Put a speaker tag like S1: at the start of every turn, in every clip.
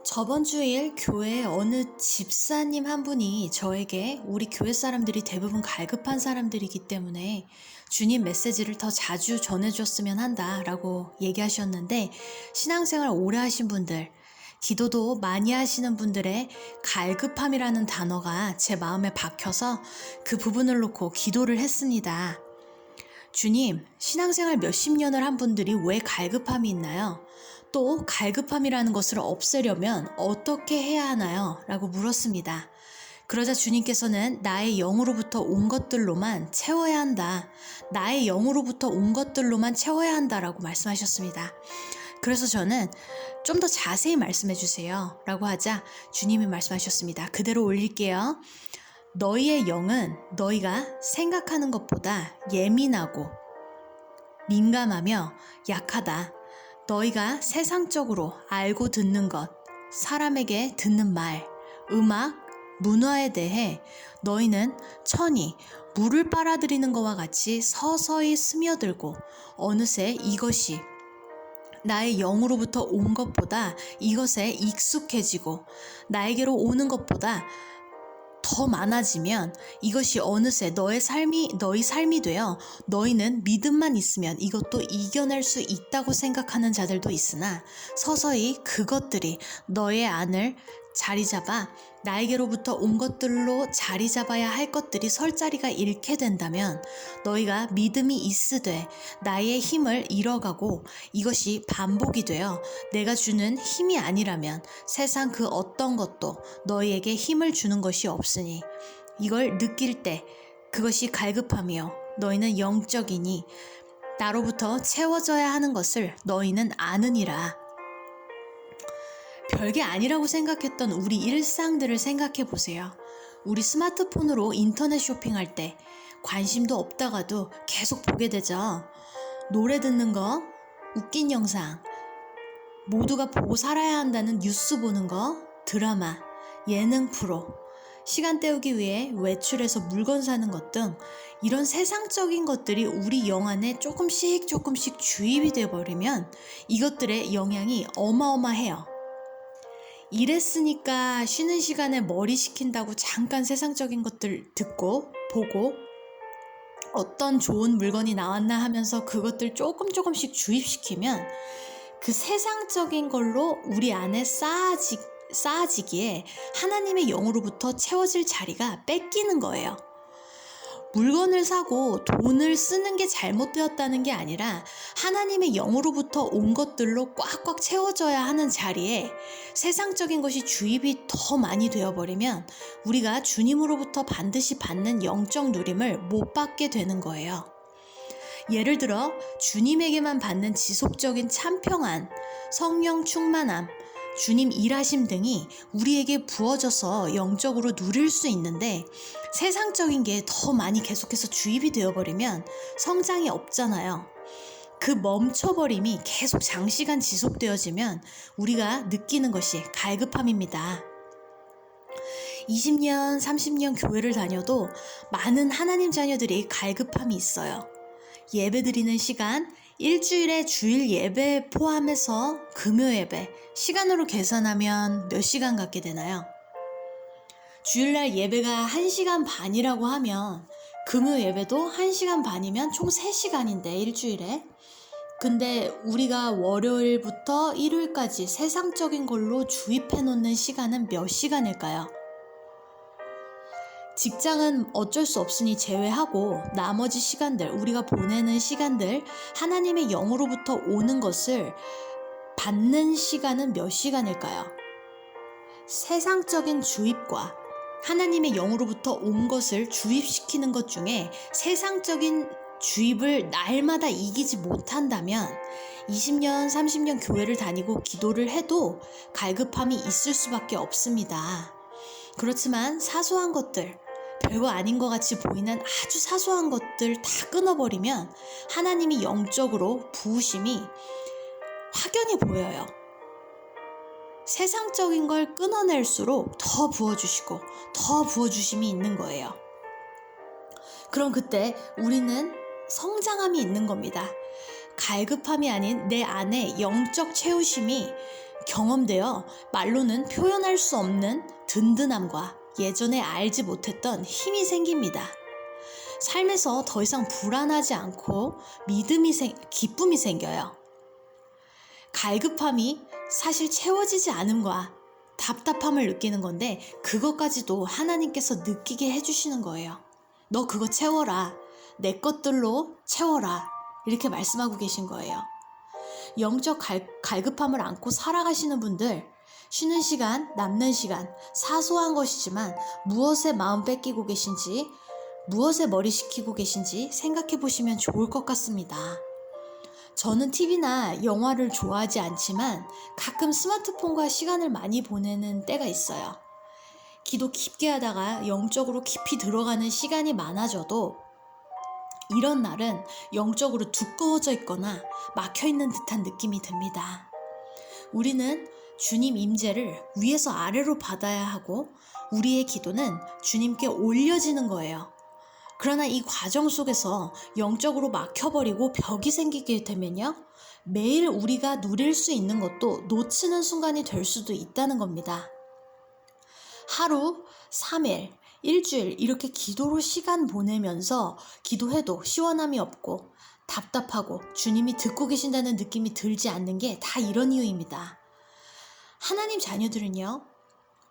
S1: 저번 주일 교회 어느 집사님 한 분이 저에게 우리 교회 사람들이 대부분 갈급한 사람들이기 때문에 주님 메시지를 더 자주 전해줬으면 한다라고 얘기하셨는데, 신앙생활 오래 하신 분들, 기도도 많이 하시는 분들의 갈급함이라는 단어가 제 마음에 박혀서 그 부분을 놓고 기도를 했습니다. 주님, 신앙생활 몇십 년을 한 분들이 왜 갈급함이 있나요? 또 갈급함이라는 것을 없애려면 어떻게 해야 하나요? 라고 물었습니다. 그러자 주님께서는 나의 영으로부터 온 것들로만 채워야 한다. 나의 영으로부터 온 것들로만 채워야 한다라고 말씀하셨습니다. 그래서 저는 좀 더 자세히 말씀해 주세요 라고 하자 주님이 말씀하셨습니다. 그대로 올릴게요. 너희의 영은 너희가 생각하는 것보다 예민하고 민감하며 약하다. 너희가 세상적으로 알고 듣는 것, 사람에게 듣는 말, 음악, 문화에 대해 너희는 천히 물을 빨아들이는 것과 같이 서서히 스며들고 어느새 이것이 나의 영으로부터 온 것보다 이것에 익숙해지고 나에게로 오는 것보다 더 많아지면 이것이 어느새 너희 삶이 되어 너희는 믿음만 있으면 이것도 이겨낼 수 있다고 생각하는 자들도 있으나 서서히 그것들이 너의 안을 자리 잡아 나에게로부터 온 것들로 자리 잡아야 할 것들이 설 자리가 잃게 된다면 너희가 믿음이 있으되 나의 힘을 잃어가고 이것이 반복이 되어 내가 주는 힘이 아니라면 세상 그 어떤 것도 너희에게 힘을 주는 것이 없으니 이걸 느낄 때 그것이 갈급함이요 너희는 영적이니 나로부터 채워져야 하는 것을 너희는 아느니라. 별게 아니라고 생각했던 우리 일상들을 생각해 보세요. 우리 스마트폰으로 인터넷 쇼핑할 때 관심도 없다가도 계속 보게 되죠. 노래 듣는 거, 웃긴 영상, 모두가 보고 살아야 한다는 뉴스 보는 거, 드라마, 예능 프로, 시간 때우기 위해 외출해서 물건 사는 것 등 이런 세상적인 것들이 우리 영 안에 조금씩 주입이 되어버리면 이것들의 영향이 어마어마해요. 일했으니까 쉬는 시간에 머리 식힌다고 잠깐 세상적인 것들 듣고 보고 어떤 좋은 물건이 나왔나 하면서 그것들 조금씩 주입시키면 그 세상적인 걸로 우리 안에 쌓아지기에 하나님의 영으로부터 채워질 자리가 뺏기는 거예요. 물건을 사고 돈을 쓰는 게 잘못되었다는 게 아니라 하나님의 영으로부터 온 것들로 꽉꽉 채워져야 하는 자리에 세상적인 것이 주입이 더 많이 되어버리면 우리가 주님으로부터 반드시 받는 영적 누림을 못 받게 되는 거예요. 예를 들어 주님에게만 받는 지속적인 참평안, 성령 충만함, 주님 일하심 등이 우리에게 부어져서 영적으로 누릴 수 있는데 세상적인 게 더 많이 계속해서 주입이 되어버리면 성장이 없잖아요. 그 멈춰버림이 계속 장시간 지속되어지면 우리가 느끼는 것이 갈급함입니다. 20년, 30년 교회를 다녀도 많은 하나님 자녀들이 갈급함이 있어요. 예배 드리는 시간, 일주일에 주일 예배 포함해서 금요 예배, 시간으로 계산하면 몇 시간 갖게 되나요? 주일날 예배가 1시간 반이라고 하면 금요 예배도 1시간 반이면 총 3시간인데 일주일에. 근데 우리가 월요일부터 일요일까지 세상적인 걸로 주입해 놓는 시간은 몇 시간일까요? 직장은 어쩔 수 없으니 제외하고 나머지 시간들, 우리가 보내는 시간들, 하나님의 영으로부터 오는 것을 받는 시간은 몇 시간일까요? 세상적인 주입과 하나님의 영으로부터 온 것을 주입시키는 것 중에 세상적인 주입을 날마다 이기지 못한다면 20년, 30년 교회를 다니고 기도를 해도 갈급함이 있을 수밖에 없습니다. 그렇지만 사소한 것들, 별거 아닌 것 같이 보이는 아주 사소한 것들 다 끊어버리면 하나님이 영적으로 부으심이 확연히 보여요. 세상적인 걸 끊어낼수록 더 부어주시고 더 부어주심이 있는 거예요. 그럼 그때 우리는 성장함이 있는 겁니다. 갈급함이 아닌 내 안에 영적 채우심이 경험되어 말로는 표현할 수 없는 든든함과 예전에 알지 못했던 힘이 생깁니다. 삶에서 더 이상 불안하지 않고 기쁨이 생겨요. 갈급함이 사실 채워지지 않음과 답답함을 느끼는 건데, 그것까지도 하나님께서 느끼게 해주시는 거예요. 너 그거 채워라. 내 것들로 채워라. 이렇게 말씀하고 계신 거예요. 영적 갈급함을 안고 살아가시는 분들, 쉬는 시간, 남는 시간, 사소한 것이지만 무엇에 마음 뺏기고 계신지, 무엇에 머리 식히고 계신지 생각해 보시면 좋을 것 같습니다. 저는 TV나 영화를 좋아하지 않지만 가끔 스마트폰과 시간을 많이 보내는 때가 있어요. 기도 깊게 하다가 영적으로 깊이 들어가는 시간이 많아져도 이런 날은 영적으로 두꺼워져 있거나 막혀있는 듯한 느낌이 듭니다. 우리는 주님 임재를 위에서 아래로 받아야 하고, 우리의 기도는 주님께 올려지는 거예요. 그러나 이 과정 속에서 영적으로 막혀버리고 벽이 생기게 되면요, 매일 우리가 누릴 수 있는 것도 놓치는 순간이 될 수도 있다는 겁니다. 하루, 3일, 일주일 이렇게 기도로 시간 보내면서 기도해도 시원함이 없고 답답하고 주님이 듣고 계신다는 느낌이 들지 않는 게 다 이런 이유입니다. 하나님 자녀들은요,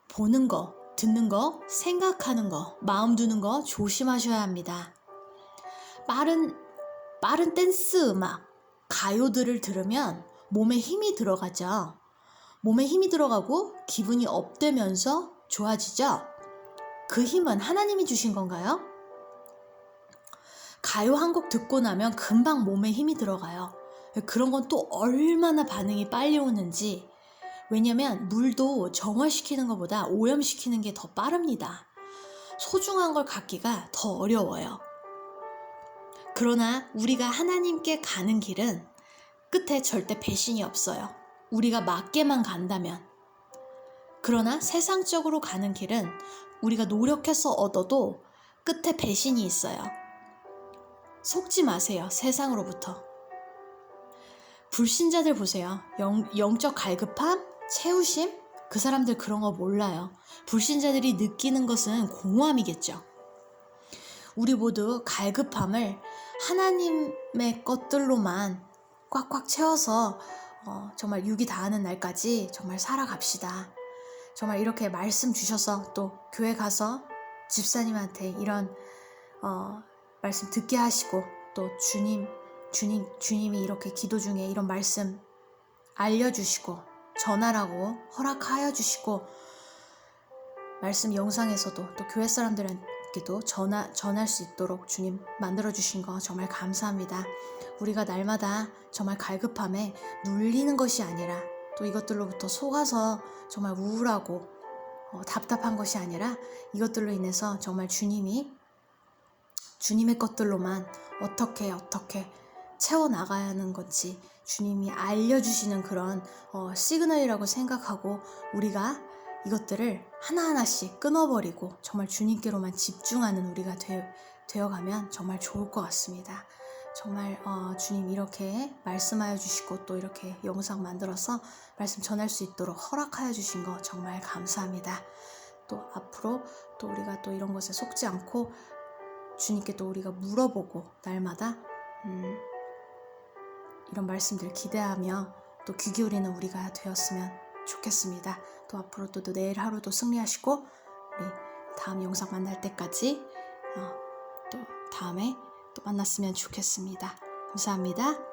S1: 보는 거, 듣는 거, 생각하는 거, 마음 두는 거 조심하셔야 합니다. 빠른 댄스 음악, 가요들을 들으면 몸에 힘이 들어가죠. 몸에 힘이 들어가고 기분이 업되면서 좋아지죠. 그 힘은 하나님이 주신 건가요? 가요 한 곡 듣고 나면 금방 몸에 힘이 들어가요. 그런 건 또 얼마나 반응이 빨리 오는지. 왜냐면 물도 정화시키는 것보다 오염시키는 게 더 빠릅니다. 소중한 걸 갖기가 더 어려워요. 그러나 우리가 하나님께 가는 길은 끝에 절대 배신이 없어요. 우리가 맞게만 간다면. 그러나 세상적으로 가는 길은 우리가 노력해서 얻어도 끝에 배신이 있어요. 속지 마세요. 세상으로부터. 불신자들 보세요. 영적 갈급함, 채우심, 그 사람들 그런 거 몰라요. 불신자들이 느끼는 것은 공허함이겠죠. 우리 모두 갈급함을 하나님의 것들로만 꽉꽉 채워서 정말 육이 닿는 날까지 정말 살아갑시다. 정말 이렇게 말씀 주셔서 또 교회 가서 집사님한테 이런 말씀 듣게 하시고, 또 주님이 이렇게 기도 중에 이런 말씀 알려주시고 전하라고 허락하여 주시고, 말씀 영상에서도 또 교회 사람들에게도 전할 수 있도록 주님 만들어주신 거 정말 감사합니다. 우리가 날마다 정말 갈급함에 눌리는 것이 아니라, 또 이것들로부터 속아서 정말 우울하고 답답한 것이 아니라, 이것들로 인해서 정말 주님의 것들로만 어떻게 채워나가야 하는 건지 주님이 알려주시는 그런 시그널이라고 생각하고, 우리가 이것들을 하나하나씩 끊어버리고 정말 주님께로만 집중하는 우리가 되어가면 정말 좋을 것 같습니다. 정말 주님 이렇게 말씀하여 주시고 또 이렇게 영상 만들어서 말씀 전할 수 있도록 허락하여 주신 거 정말 감사합니다. 또 앞으로 또 우리가 또 이런 것에 속지 않고 주님께 또 우리가 물어보고 날마다 이런 말씀들 기대하며 또 귀 기울이는 우리가 되었으면 좋겠습니다. 또 앞으로 또 내일 하루도 승리하시고 우리 다음 영상 만날 때까지 또 다음에 또 만났으면 좋겠습니다. 감사합니다.